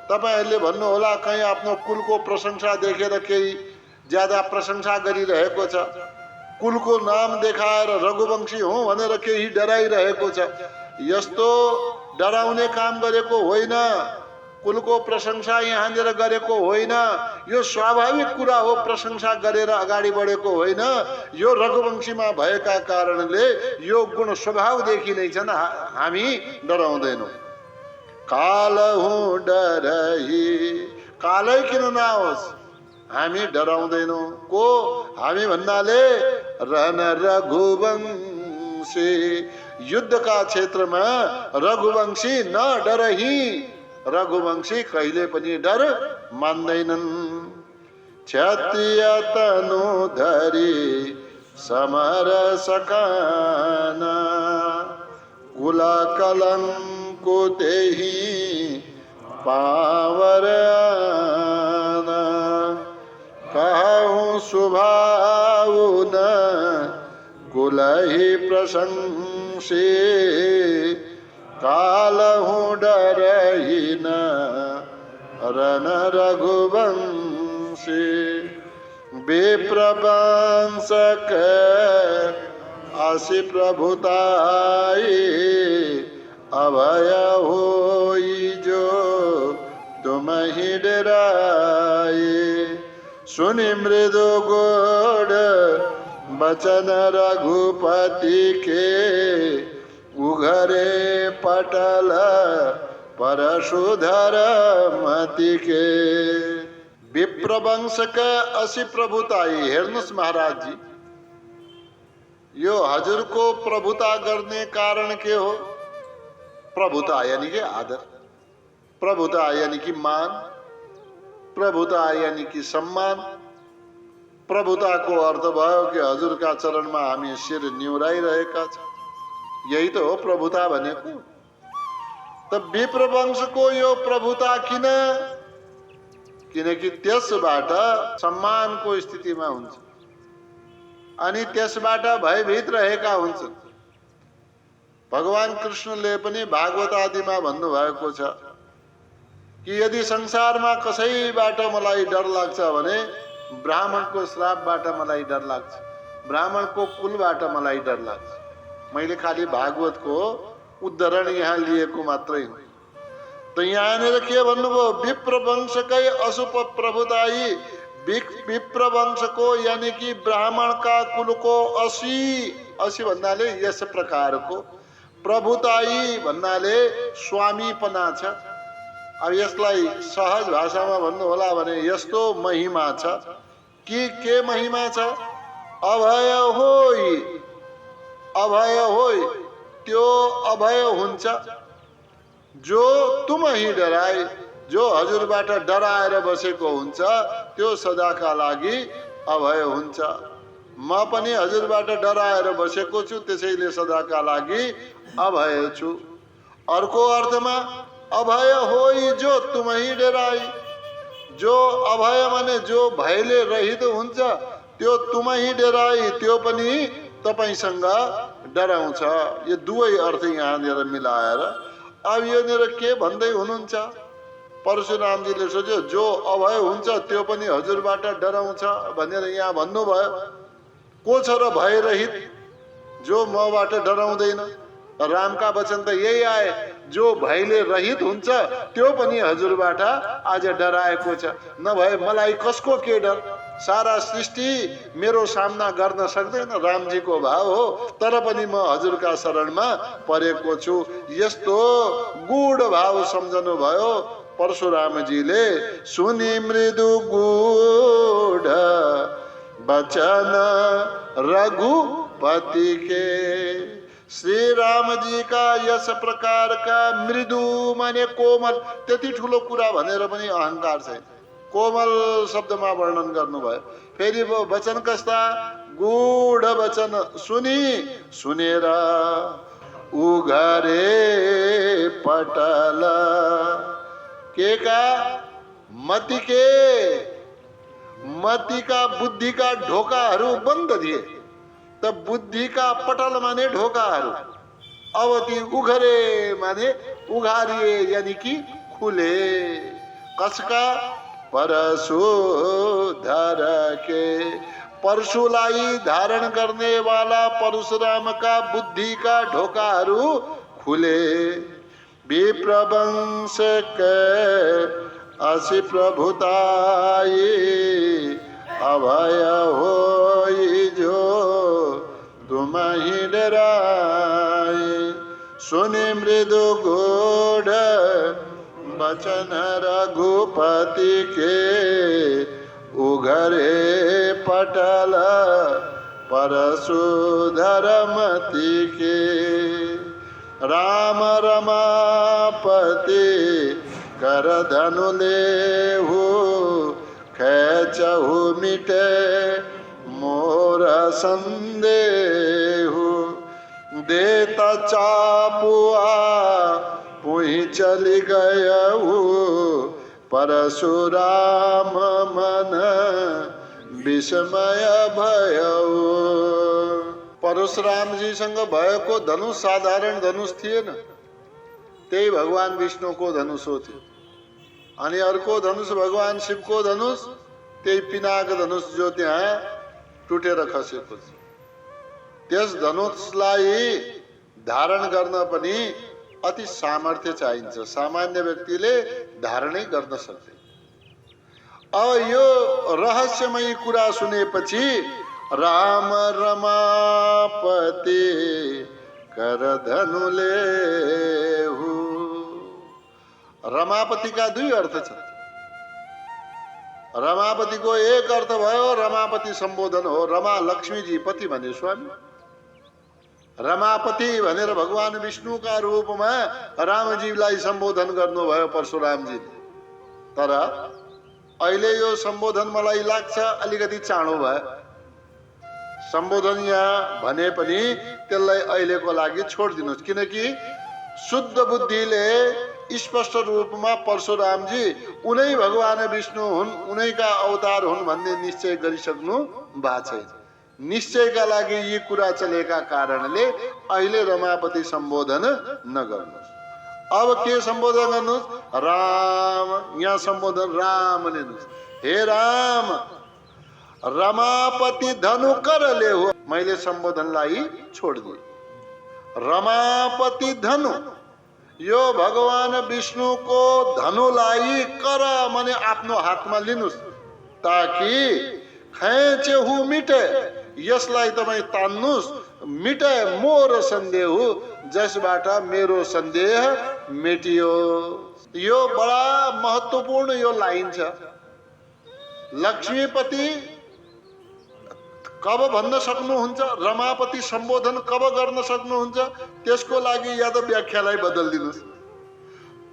तपाईहरुले भन्नु होला कहीं आफ्नो कुलको प्रशंसा देखेर केही ज्यादा प्रशंसा गरिरहेको छ, कुलको नाम देखाएर रघुवंशी हूँ भनेर केही डराइरहेको छ। यस्तो डराउने काम गरेको होइन। कुलको प्रशंसा यहाँनिर गरेको होइन, यो स्वाभाविक कुरा हो, प्रशंसा गरेर अगाडि बढेको होइन। यो रघुवंशीमा भएका कारणले यो गुण स्वभावदेखि नै छन्। हामी डराउँदैनौँ। कालहु डरही, कालै किन नआओस्, हामी डराउँदैनौँ। को? हामी भन्नाले रन रघुवंशी, युद्धका क्षेत्रमा रघुवंशी न डरही। रघुवंशी कहिले पनि डर मान्दैनन्। क्षत्रिय तनु धरी समर सकाना, कुल कलंको तेहि पावर आना। कहूँ स्वभाव न कुलहि प्रशंसे, कालहु डरहि न रन रघुवंशी। विप्रवंश असि प्रभुताई, अभय होई जो तुम ही डराए। सुनि मृदु गोड बचन रघुपति के, उघरे पटल परशुधर मति के। विप्रवंशका असी प्रभुताई। हेर्नुस् महाराज जी, यो हजुरको प्रभुता गर्ने कारण के हो? प्रभुता यानी कि आदर, प्रभुता यानी कि मान, प्रभुता यानी कि सम्मान। प्रभुताको अर्थ भयो कि हजुरका चरणमा हामी शिर निहुराइरहेका छौँ। यही त हो प्रभुता भनेको। त विप्रवंशको यो प्रभुता किन? किनकि त्यसबाट सम्मानको स्थितिमा हुन्छ अनि त्यसबाट भयभीत रहेका हुन्छन्। भगवान कृष्णले पनि भागवत आदिमा भन्नुभएको छ कि यदि संसारमा कसैबाट मलाई डर लाग्छ भने ब्राह्मणको श्रापबाट मलाई डर लाग्छ, ब्राह्मणको कुलबाट मलाई डर लाग्छ। मैले खाली भागवतको उद्धरण यहाँ लिएको मात्रै हो। तो यहाँनिर के भन्नुभयो? विप्रवंशकै अशुभ प्रभुताई। विप्रवंशको यानी कि ब्राह्मणका कुलको असी भन्नाले यस प्रकारको, प्रभुताई भन्नाले स्वामीपना छ। अब यसलाई सहज भाषामा भन्नु होला भने यस्तो महिमा छ कि के महिमा छ? अभय होई, अभय होई, त्यो अभय हुन्छ जो तुम ही डराए। जो हजुरबाट डराएर बसेको हुन्छ त्यो सदाका लागि अभय हुन्छ। म पनि हजुरबाट डराएर बसेको छु, त्यसैले सदाका लागि अभय छु। अर्को अर्थमा अभय होई जो तुम ही डराई। जो अभय माने जो भयले रहित हुन्छ त्यो तुम ही डराई, त्यो पनि तपाईसँग डराउँछ। यो दुवै अर्थ यहाँनिर मिलाएर अब योनिर के भन्दै हुनुहुन्छ? परशुरामजीले सोच्यो जो अभय हुन्छ त्यो पनि हजुरबाट डराउँछ भनेर यहाँ भन्नुभयो। को छ र भयरहित जो मबाट डराउँदैन? रामका वचन त यही आए, जो भयले रहित हुन्छ त्यो पनि हजुरबाट आज डराएको छ। नभए मलाई कसको के डर? सारा सृष्टि मेरो सामना गर्न सक्दैन, रामजीको भाव हो। तर पनि म हजुरका शरणमा परेको छु। यस्तो गूढ भाव सम्झनु भयो परशुरामजीले। सुनि मृदु गूढ बचन रघुपति के। श्री राम जी का यस प्रकार का मृदु माने कोमल, त्यति ठुलो कुरा भनेर पनि अहंकार छैन, कोमल शब्दमा वर्णन गर्नुभयो। फेरि वचन कस्ता? गूढ वचन सुनी, सुनेर उघरे पटल के का? मति के, मति का बुद्धि का ढोकाहरू बन्द दिए। त बुद्धि का पटल माने ढोकाहरू, अब ती उघरे माने उघारिए यानी कि खुले। कसका? परशु धर के, परशुलाई धारण करने वाला परशुराम का बुद्धि का ढोकाहरू खुले। विप्रवंश के असि प्रभुताई अभय होई जो तुम ही डराई। सुनि मृदु गूढ़ बचन रघुपति के उघरे पटल परशुधर मति के। राम रमापति कर धनु लेहु खेचहु मिटे मोर संदेहु। देता चापुआ पुहि चली गयहु परशुराम मन विस्मय भयऊ। परशुराम जीसँग भएको धनुष साधारण धनुष थिएन, त्यही भगवान विष्णुको धनुष हो थियो। अनि अर्को धनुष भगवान शिवको धनुष, त्यही पिनाक धनुष जो त्यहाँ टुटेर खसेको छ। त्यस धनुषलाई धारण गर्न पनि अति सामर्थ्य चाहिन्छ, सामान्य व्यक्तिले धारणै गर्न सक्दैन। अब यो रहस्यमयी कुरा सुनेपछि राम रमापति कर धनु लेहु। रमापतिका दुई अर्थ छ। रमापतिको एक अर्थ भयो रमापति सम्बोधन हो, रमा लक्ष्मीजी, पति भने स्वामी। रमापति भनेर भगवान विष्णुका रूपमा रामजीलाई सम्बोधन गर्नुभयो परशुरामजी। तर अहिले यो सम्बोधन मलाई लाग्छ अलिकति चाँडो भयो। सम्बोधन यहाँ भने पनि त्यसलाई अहिलेको लागि छोडिदिनुहोस्, किनकि शुद्ध बुद्धिले स्पष्ट रूपमा परशुरामजी उनै भगवान विष्णु हुन्, उनैका अवतार हुन् भन्ने निश्चय गरिसक्नु भएको छैन। निश्चयका लागि यी कुरा चलेका कारणले अहिले रमापति सम्बोधन नगर्नुहोस्। अब के सम्बोधन गर्नुहोस्? राम। यहाँ सम्बोधन राम लिनुहोस्। हे राम, रमापति धनु कर लेहु। मैले सम्बोधनलाई छोडिदिए। रमापति धनु, यो भगवान विष्णुको धनुलाई कर माने आफ्नो हातमा लिनुहोस्, ताकि खेचेहु मिटे, यसलाई तपाईँ तान्नुहोस्, मिटे मोर सन्देह, जसबाट मेरो सन्देह मेटियो। यो बडा महत्त्वपूर्ण यो लाइन छ। लक्ष्मीपति कब भन्न सक्नुहुन्छ, रमापति सम्बोधन कब गर्न सक्नुहुन्छ, त्यसको लागि या त व्याख्यालाई बदलिदिनुहोस्।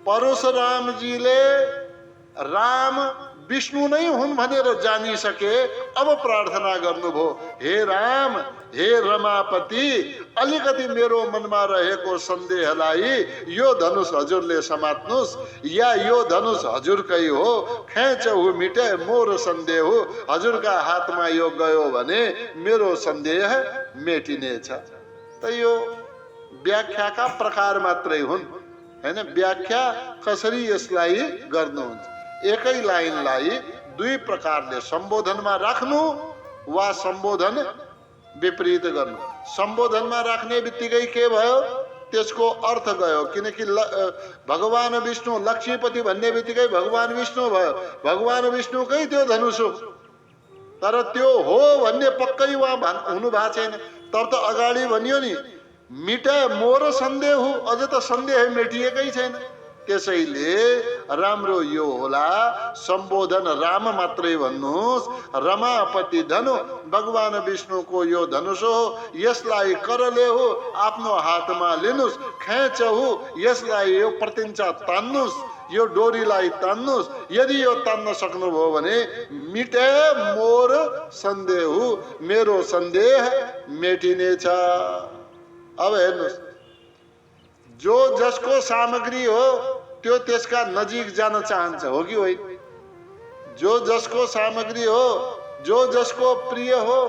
परशुरामजीले राम विष्णु नै हुन् भनेर जानिसके, अब प्रार्थना गर्नुभयो, हे राम, हे रमापति, अलिकति मेरो मनमा रहेको सन्देहलाई यो धनुष हजुरले समात्नुहोस्, या यो धनुष हजुरकै हो, खेचहु मिटे मोर सन्देह, हजुरका हातमा यो गयो भने मेरो सन्देह मेटिनेछ। त यो व्याख्याका प्रकार मात्रै हुन्, हैन? व्याख्या कसरी यसलाई गर्नुहुन्छ? एकै लाइनलाई दुई प्रकारले सम्बोधनमा राख्नु वा सम्बोधन विपरीत गर्नु। सम्बोधनमा राख्ने बित्तिकै के भयो? त्यसको अर्थ गयो, किनकि भगवान विष्णु लक्ष्मीपति भन्ने बित्तिकै भगवान विष्णु भयो। भगवान विष्णुकै त्यो धनुष हो, तर त्यो हो भन्ने पक्कै उहाँ हुनु भएको छैन। तब त अगाडि भनियो नि, मिटे मोर सन्देह, अझ त सन्देह मेटिएकै छैन। त्यसैले राम्रो यो होला सम्बोधन राम मात्रै भन्नुहोस्। रमापति धनु, भगवान विष्णुको यो धनुष हो, यसलाई करले हो, आफ्नो हातमा लिनुहोस्। खेचहु, यसलाई यो प्रतिञ्चा तान्नुहोस्, यो डोरीलाई तान्नुहोस्। यदि यो तान्न सक्नुभयो भने मिटे मोर सन्देह, मेरो सन्देह मेटिनेछ। अब हेर्नुहोस्, जो जसको सामग्री हो त्यो त्यसका नजिक जान चाहन्छ, हो कि होइन? जो जसको सामग्री हो, जो जसको प्रिय हो,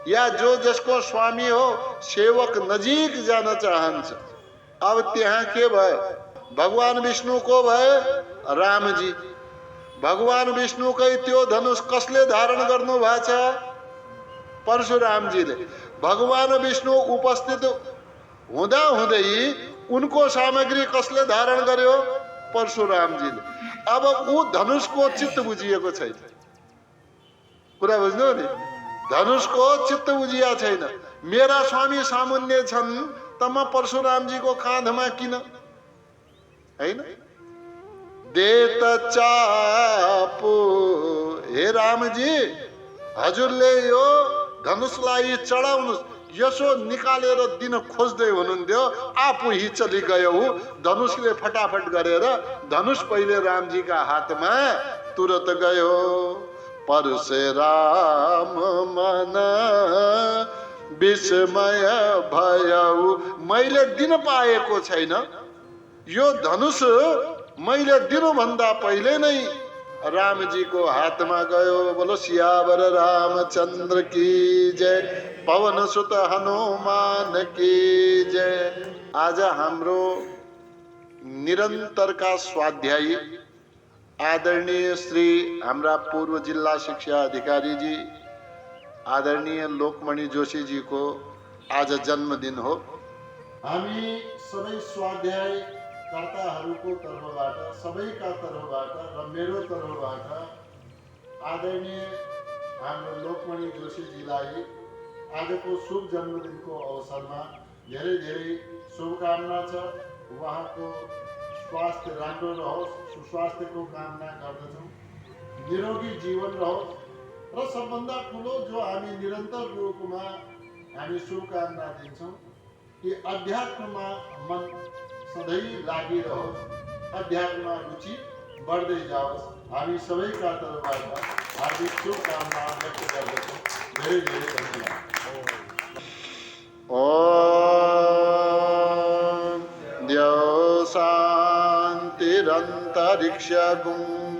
या जो जसको स्वामी हो, सेवक नजिक जान चाहन्छ। अब त्यहाँ के भयो? भगवान विष्णुको भए रामजी। भगवान विष्णुकै त्यो धनुष कसले धारण गर्नु भएको छ? परशुरामजीले। भगवान विष्णु उपस्थित हुँदा हुँदै उनको सामग्री कसले धारण गर्यो? परशुरामजीले। अब ऊ धनुषको चित्त बुझिएको छैन। कुरा बुझ्नु नि, धनुषको चित्त बुझिया छैन। मेरा स्वामी सामुन्ने छन् त म परशुरामजीको काँधमा किन? हैन? देत चापो, हे रामजी हजुरले यो धनुषलाई चढाउनुहोस्। यसो निकालेर दिन खोज्दै हुनुहुन्थ्यो, आफू ही चली गयो। धनुषले फटाफट गरेर धनुष पहिले रामजीका हातमा तुरत गयो। परशुराम मन विस्मय भयो, मैले दिन पाएको छैन। यो धनुष मैले दिनुभन्दा पहिले नै रामजीको हातमा गयो। बोलो सियावर रामचंद्र की जय, पवन सुत हनुमान की जय। आज हाम्रो निरन्तरका स्वाध्यायी आदरणीय श्री हाम्रा पूर्व जिल्ला शिक्षा अधिकारी जी आदरणीय लोकमणि जोशी जी को आज जन्मदिन हो। हामी सबै स्वाध्याय कर्ताहरूको तर्फबाट, सबैका तर्फबाट र मेरो तर्फबाट आदरणीय हाम्रो लोकमणि जोशीजीलाई आजको शुभ जन्मदिनको अवसरमा धेरै धेरै शुभकामना छ। उहाँको स्वास्थ्य राम्रो रहोस्, सुस्वास्थ्यको कामना गर्दछौँ। निरोगी जीवन रहोस् र सबभन्दा ठुलो जो हामी निरन्तर रूपमा हामी शुभकामना दिन्छौँ कि अध्यात्ममा मन सधैँ लागिरहोस्, अध्यात्ममा रुचि बढ्दै जाओस्। हामी सबैका तर्फबाट हार्दिक शुभकामना व्यक्त गर्दछौँ। धेरै धेरै धन्यवाद। द्यौ शान्तिरन्तरिक्षगुं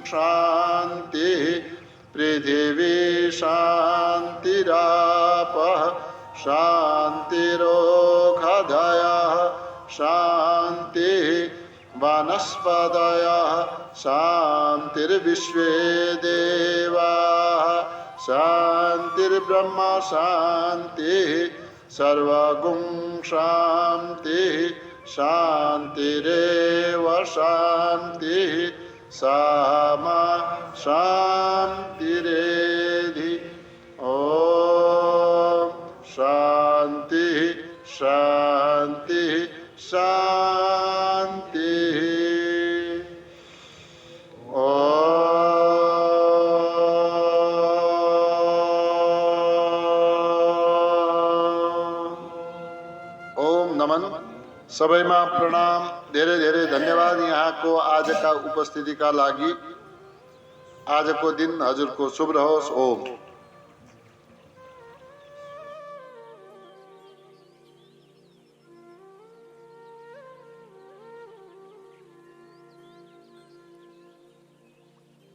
शान्तिः, पृथिवी शान्तिरापः शान्तिरोषधयः शान्तिः, वनस्पतयः शान्तिर्विश्वे देवाः शान्तिर्ब्रह्म शान्तिः, सर्वगुं शान्तिः शान्तिरेव शान्तिः, सामा शान्तिरेधि। ॐ शान्तिः शान्तिः शान्तिः। ओम नमन। सबैमा प्रणाम, धेरै धेरै धन्यवाद यहाँको आजका उपस्थितिका लागि। आजको दिन हजुरको शुभ रहोस्। ओम।